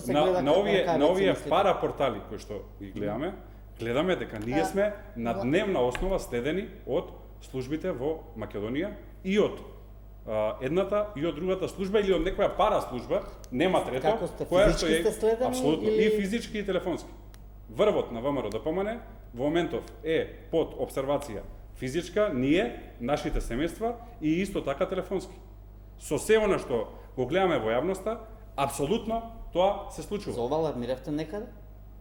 на овие парапортали кои што ги гледаме дека ние сме на дневна основа следени од службите во Македонија и од едната и од другата служба или од некоја параслужба, нема трето, која што е апсолутно и физички и телефонски. Врвот на ВМРО ДПМН во моментов е под обсервација физичка, ние, нашите семејства и исто така телефонски. Со се она што го гледаме во јавноста, апсолутно тоа се случува. За ова алармиравте некаде?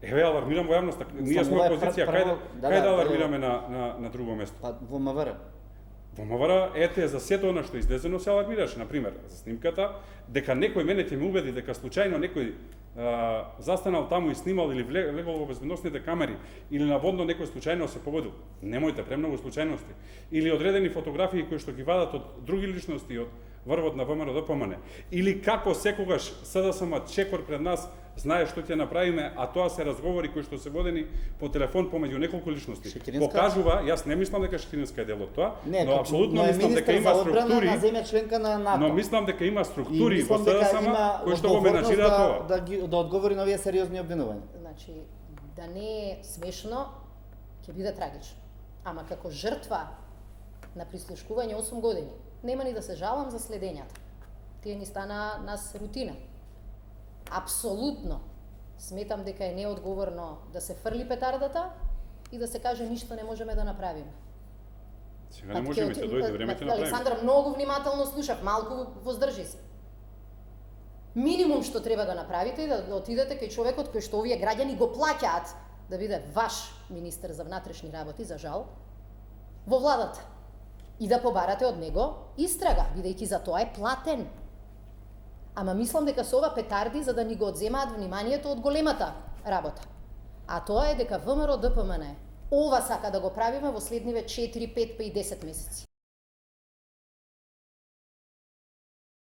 Еве, алармирам во јавноста. Ние сме опозиција, кај да алармираме на друго место? Па во МВР. Во МВР, ете, за сето она што излезено се алармираше, например, за снимката, дека некој мене ќе ме убеди дека случајно некој застанал таму и снимал или влегол во безбедносните камери, или наводно некој случајно се погодил. Немојте, премногу случајности. Или одредени фотографии кои што ги вадат од други личности, од врвот на ВМРО ДПМН. Или како секогаш СДСМ чекор пред нас знае што ќе направиме, а тоа се разговори кои што се водени по телефон помеѓу неколку личности. Покажува, јас не мислам дека Шекеринска е дел од тоа, но апсолутно мислам дека има структури. Но мислам дека има структури во СДСМ кои што го менаџираат тоа. Да одговори на овие сериозни обвинувања. Значи, да не е смешно, ќе биде трагично. Ама како жртва на прислушкување 8 години, нема ни да се жалам за следењата. Тие ни стана нас рутина. Апсолутно сметам дека е неодговорно да се фрли петардата и да се каже ништо не можеме да направиме. Сега не можеме, ќе дојде време ќе направиме. Александра, многу внимателно слушав, малку воздржи се. Минимум што треба да направите е да отидете кај човекот кој што овие граѓани го плаќаат да биде ваш министер за внатрешни работи, за жал, во владата. И да побарате од него истрага, бидејќи за тоа е платен. Ама мислам дека со ова петарди за да ни го одземаат вниманието од големата работа. А тоа е дека ВМРО ДПМН ова сака да го правиме во следниве 4, 5 па и 10 месеци.